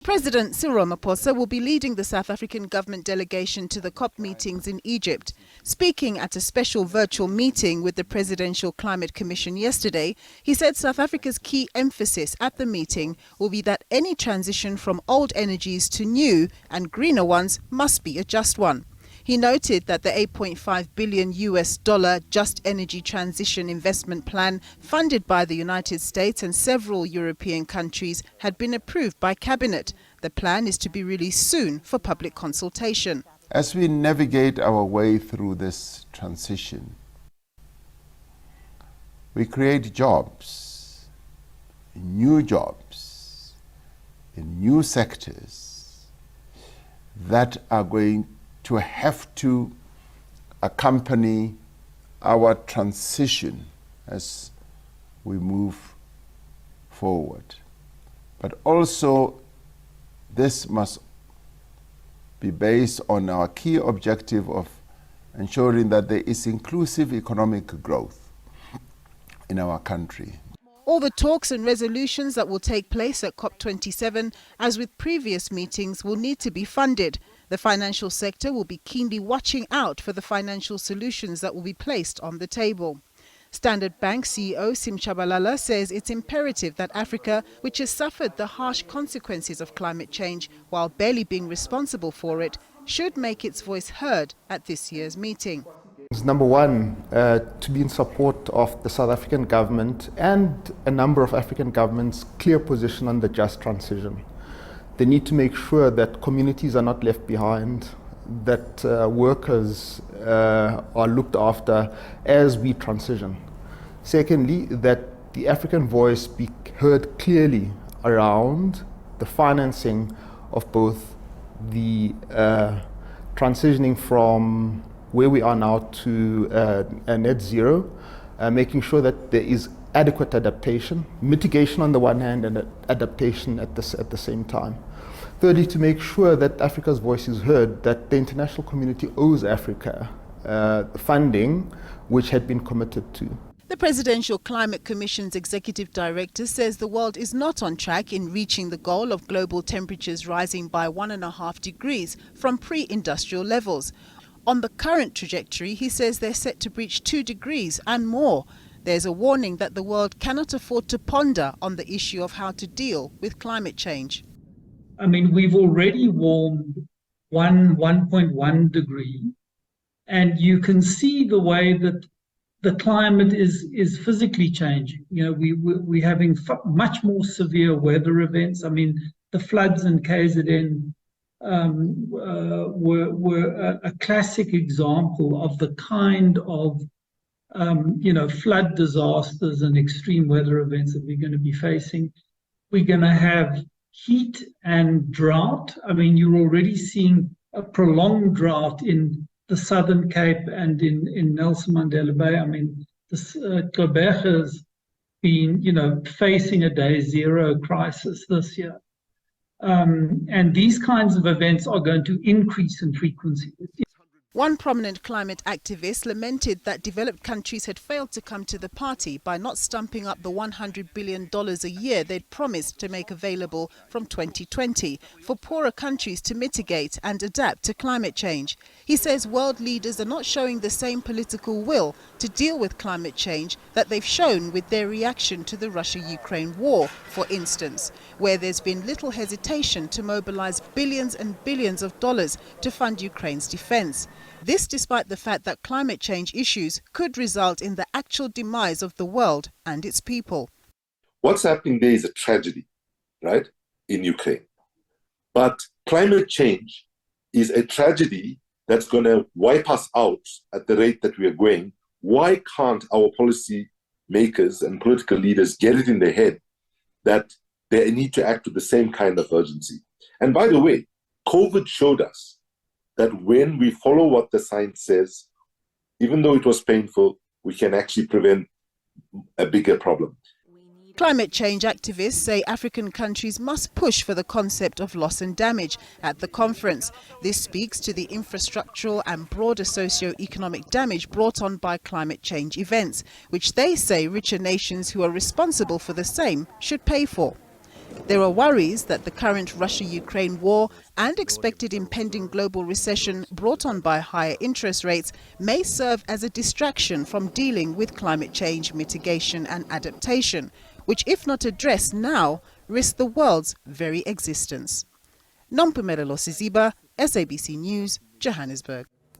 President Cyril Ramaphosa will be leading the South African government delegation to the COP meetings in Egypt. Speaking at a special virtual meeting with the Presidential Climate Commission yesterday, he said South Africa's key emphasis at the meeting will be that any transition from old energies to new and greener ones must be a just one. He noted that the $8.5 billion Just Energy Transition Investment Plan, funded by the United States and several European countries, had been approved by Cabinet. The plan is to be released soon for public consultation. As we navigate our way through this transition, we create jobs in new sectors that are going to have to accompany our transition as we move forward. But also, this must be based on our key objective of ensuring that there is inclusive economic growth in our country. All the talks and resolutions that will take place at COP27, as with previous meetings, will need to be funded. The financial sector will be keenly watching out for the financial solutions that will be placed on the table. Standard Bank CEO Sim Tshabalala says it's imperative that Africa, which has suffered the harsh consequences of climate change while barely being responsible for it, should make its voice heard at this year's meeting. Number one, to be in support of the South African government and a number of African governments' clear position on the just transition. They need to make sure that communities are not left behind, that workers are looked after as we transition. Secondly, that the African voice be heard clearly around the financing of both the transitioning from where we are now to a net zero, making sure that there is adequate adaptation, mitigation on the one hand and adaptation at the same time. Thirdly, to make sure that Africa's voice is heard, that the international community owes Africa funding which had been committed to. The Presidential Climate Commission's executive director says the world is not on track in reaching the goal of global temperatures rising by 1.5 degrees from pre-industrial levels. On the current trajectory, he says they're set to breach 2 degrees and more. There's a warning that the world cannot afford to ponder on the issue of how to deal with climate change. I mean, we've already warmed 1.1 degree, and you can see the way that the climate is physically changing. You know, we're having much more severe weather events. I mean, the floods in KZN were a classic example of the kind of flood disasters and extreme weather events that we're going to be facing. We're going to have heat and drought. I mean, you're already seeing a prolonged drought in the Southern Cape and in Nelson Mandela Bay. I mean, Joburg has been, facing a day zero crisis this year. And these kinds of events are going to increase in frequency. One prominent climate activist lamented that developed countries had failed to come to the party by not stumping up the $100 billion a year they'd promised to make available from 2020 for poorer countries to mitigate and adapt to climate change. He says world leaders are not showing the same political will to deal with climate change that they've shown with their reaction to the Russia-Ukraine war, for instance, where there's been little hesitation to mobilize billions and billions of dollars to fund Ukraine's defense. This despite the fact that climate change issues could result in the actual demise of the world and its people. What's happening there is a tragedy, right, in Ukraine. But climate change is a tragedy that's going to wipe us out at the rate that we are going. Why can't our policy makers and political leaders get it in their head that they need to act with the same kind of urgency? And by the way, COVID showed us that when we follow what the science says, even though it was painful, we can actually prevent a bigger problem. Climate change activists say African countries must push for the concept of loss and damage at the conference. This speaks to the infrastructural and broader socio-economic damage brought on by climate change events, which they say richer nations who are responsible for the same should pay for. There are worries that the current Russia-Ukraine war and expected impending global recession brought on by higher interest rates may serve as a distraction from dealing with climate change mitigation and adaptation, which, if not addressed now, risk the world's very existence. Nompumelelo Siziba, SABC News, Johannesburg.